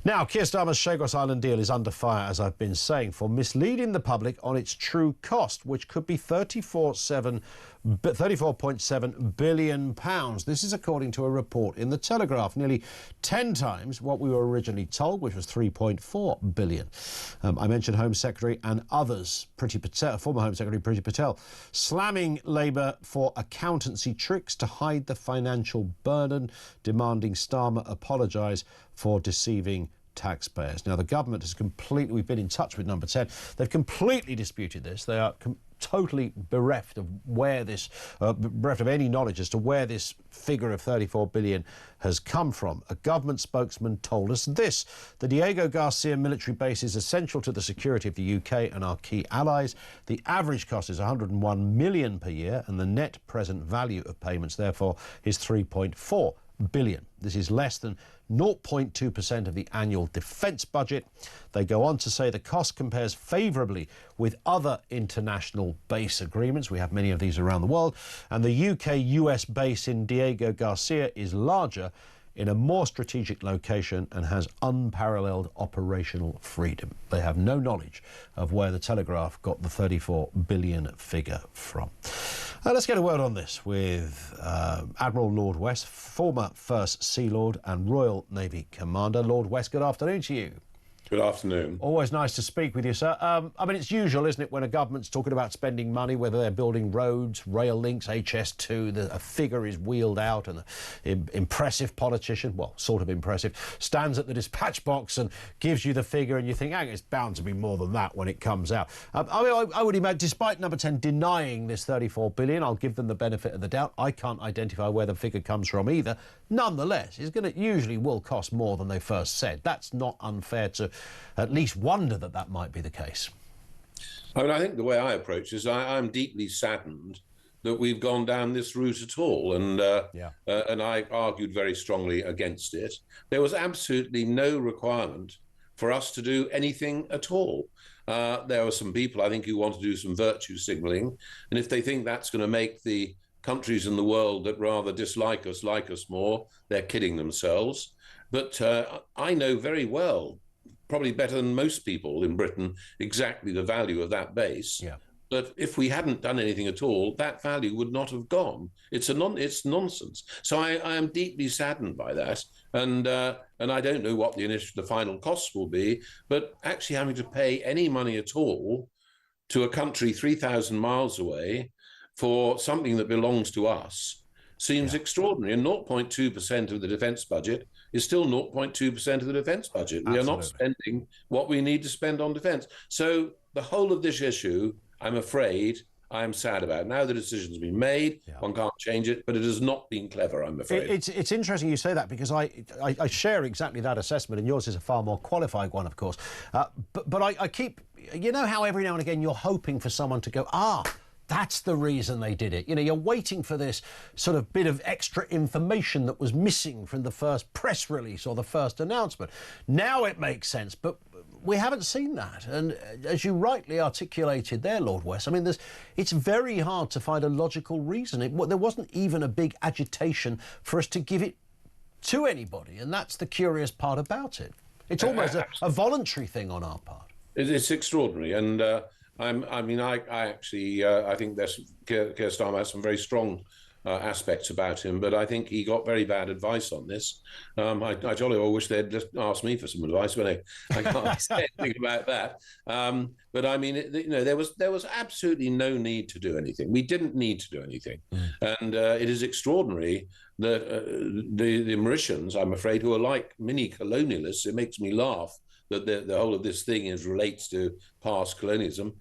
Now, Keir Starmer's Chagos Island deal is under fire, as I've been saying, for misleading the public on its true cost, which could be £34.7 billion. This is according to a report in The Telegraph, nearly 10 times what we were originally told, which was £3.4 billion. I mentioned Home Secretary and others, former Home Secretary Priti Patel, slamming Labour for accountancy tricks to hide the financial burden, demanding Starmer apologise for deceiving taxpayers. Now, the government has completely, we've been in touch with Number 10, they've completely disputed this. They are totally bereft of where this, bereft of any knowledge as to where this figure of 34 billion has come from. A government spokesman told us this: the Diego Garcia military base is essential to the security of the UK and our key allies. The average cost is 101 million per year, and the net present value of payments, therefore, is 3.4 billion. This is less than 0.2% of the annual defence budget. They go on to say the cost compares favourably with other international base agreements. We have many of these around the world. And the UK-US base in Diego Garcia is larger, in a more strategic location, and has unparalleled operational freedom. They have no knowledge of where the Telegraph got the 34 billion figure from. Let's get a word on this with Admiral Lord West, former First Sea Lord and Royal Navy Commander. Lord West, good afternoon to you. Good afternoon. Always nice to speak with you, sir. I mean, it's usual, isn't it, when a government's talking about spending money, whether they're building roads, rail links, HS2, a figure is wheeled out and an impressive politician, well, sort of impressive, stands at the dispatch box and gives you the figure, and you think, hey, it's bound to be more than that when it comes out. I would imagine, despite Number 10 denying this 34 billion, I'll give them the benefit of the doubt. I can't identify where the figure comes from either. Nonetheless, it usually will cost more than they first said. That's not unfair to at least wonder that that might be the case. I mean, I think the way I approach this, I'm deeply saddened that we've gone down this route at all, and I argued very strongly against it. There was absolutely no requirement for us to do anything at all. There were some people, I think, who want to do some virtue signalling, and if they think that's going to make the countries in the world that rather dislike us like us more, they're kidding themselves. But I know very well, probably better than most people in Britain, exactly the value of that base. Yeah. But if we hadn't done anything at all, that value would not have gone. It's nonsense. So I am deeply saddened by that, and I don't know what the final costs will be. But actually having to pay any money at all to a country 3,000 miles away for something that belongs to us seems extraordinary. And 0.2% of the defence budget is still 0.2% of the defence budget. Absolutely. We are not spending what we need to spend on defence. So the whole of this issue, I'm afraid, I am sad about. Now the decision's been made, one can't change it, but it has not been clever, I'm afraid. It's interesting you say that, because I share exactly that assessment, and yours is a far more qualified one, of course. But I keep, you know how every now and again you're hoping for someone to go, that's the reason they did it. You know, you're waiting for this sort of bit of extra information that was missing from the first press release or the first announcement. Now it makes sense, but we haven't seen that. And as you rightly articulated there, Lord West, I mean, it's very hard to find a logical reason. There wasn't even a big agitation for us to give it to anybody, and that's the curious part about it. It's almost a voluntary thing on our part. It's extraordinary, and I think Keir Starmer has some very strong aspects about him, but I think he got very bad advice on this. I jolly well wish they'd just asked me for some advice, but I can't say anything about that. But I mean, there was absolutely no need to do anything. We didn't need to do anything, and it is extraordinary that the Mauritians, I'm afraid, who are like mini colonialists. It makes me laugh that the whole of this thing relates to past colonialism.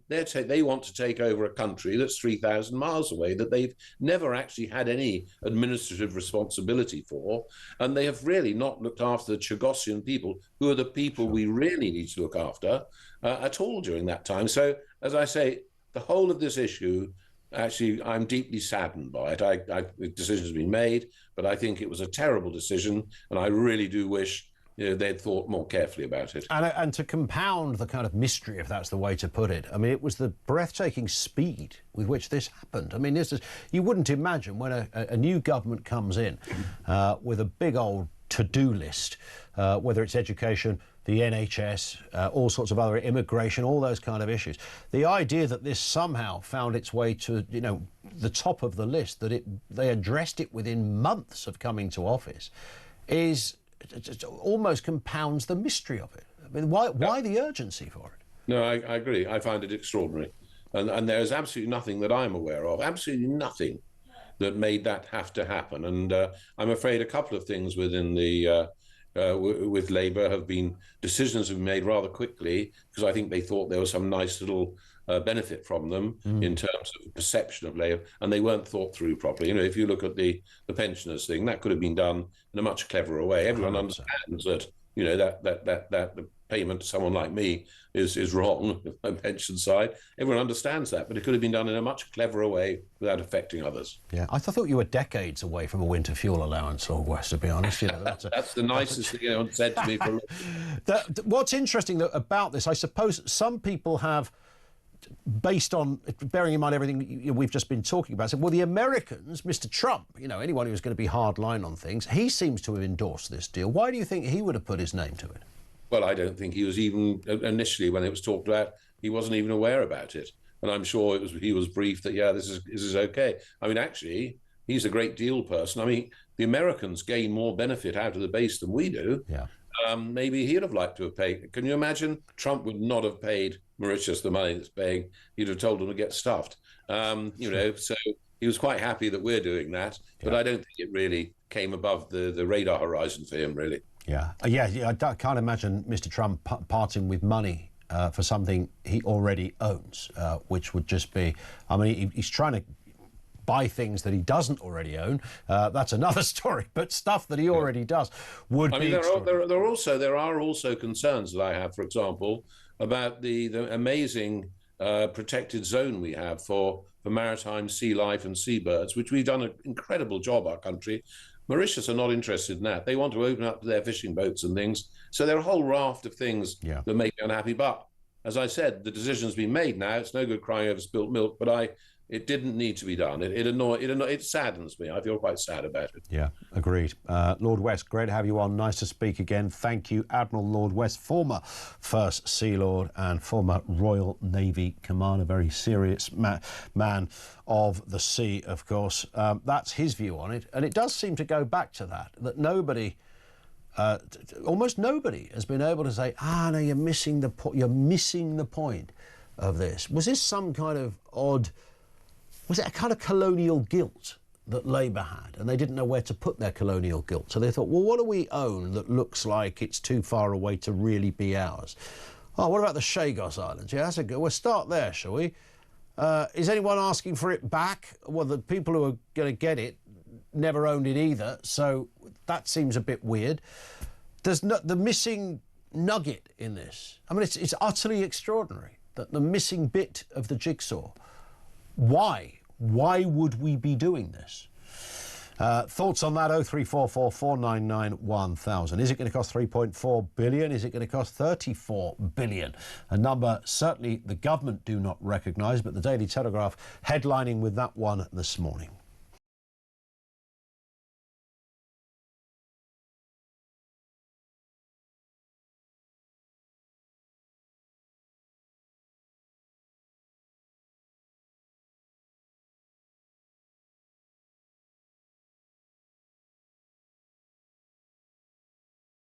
They want to take over a country that's 3,000 miles away, that they've never actually had any administrative responsibility for, and they have really not looked after the Chagosian people, who are the people we really need to look after at all during that time. So, as I say, the whole of this issue, actually, I'm deeply saddened by it. The decision has been made, but I think it was a terrible decision, and I really do wish they'd thought more carefully about it. And to compound the kind of mystery, if that's the way to put it, I mean, it was the breathtaking speed with which this happened. I mean, you wouldn't imagine when a new government comes in with a big old to-do list, whether it's education, the NHS, all sorts of other immigration, all those kind of issues. The idea that this somehow found its way to, you know, the top of the list, that they addressed it within months of coming to office, is it almost compounds the mystery of it. I mean, why the urgency for it? No, I agree. I find it extraordinary. And there's absolutely nothing that I'm aware of, absolutely nothing that made that have to happen. And I'm afraid a couple of things within the with Labour have been decisions have been made rather quickly, because I think they thought there was some nice little benefit from them in terms of perception of Labour, and they weren't thought through properly. You know, if you look at the pensioners thing, that could have been done in a much cleverer way. Everyone 100%. Understands that, you know, that the payment to someone like me is wrong on the pension side. Everyone understands that, but it could have been done in a much cleverer way without affecting others. Yeah, I thought you were decades away from a winter fuel allowance, Lord West, to be honest. You know, that's the nicest thing anyone said to me for What's interesting about this, I suppose some people have, based on bearing in mind everything we've just been talking about, said, well, the Americans, Mr. Trump, you know, anyone who's going to be hard line on things, he seems to have endorsed this deal. Why do you think he would have put his name to it? Well, I don't think he was even, initially when it was talked about, he wasn't even aware about it. And I'm sure he was briefed that, yeah, this is okay. I mean, actually, he's a great deal person. I mean, the Americans gain more benefit out of the base than we do. Yeah. Maybe he'd have liked to have paid. Can you imagine? Trump would not have paid Mauritius the money that's paying. He'd have told them to get stuffed. You know, so he was quite happy that we're doing that. But I don't think it really came above the radar horizon for him, really. Yeah. I can't imagine Mr. Trump parting with money for something he already owns, which would just be, I mean, he's trying to buy things that he doesn't already own. That's another story, but stuff that he already does would be. There are also concerns that I have, for example, about the amazing protected zone we have for maritime sea life and seabirds, which we've done an incredible job, our country. Mauritius are not interested in that. They want to open up their fishing boats and things. So there are a whole raft of things that make me unhappy. But as I said, the decision's been made now. It's no good crying over spilt milk, but it didn't need to be done. It saddens me. I feel quite sad about it. Yeah, agreed. Lord West, great to have you on. Nice to speak again. Thank you, Admiral Lord West, former First Sea Lord and former Royal Navy commander, very serious man of the sea, of course. That's his view on it. And it does seem to go back to that nobody, almost nobody has been able to say, no, you're missing the point of this. Was this some kind of odd... Was it a kind of colonial guilt that Labour had, and they didn't know where to put their colonial guilt? So they thought, well, what do we own that looks like it's too far away to really be ours? Oh, what about the Chagos Islands? Yeah, that's a good... We'll start there, shall we? Is anyone asking for it back? Well, the people who are going to get it never owned it either, so that seems a bit weird. There's the missing nugget in this. I mean, it's utterly extraordinary that the missing bit of the jigsaw. Why? Why would we be doing this? Thoughts on that? 0344 499 1000. Is it going to cost 3.4 billion? Is it going to cost 34 billion? A number certainly the government do not recognise, but the Daily Telegraph headlining with that one this morning.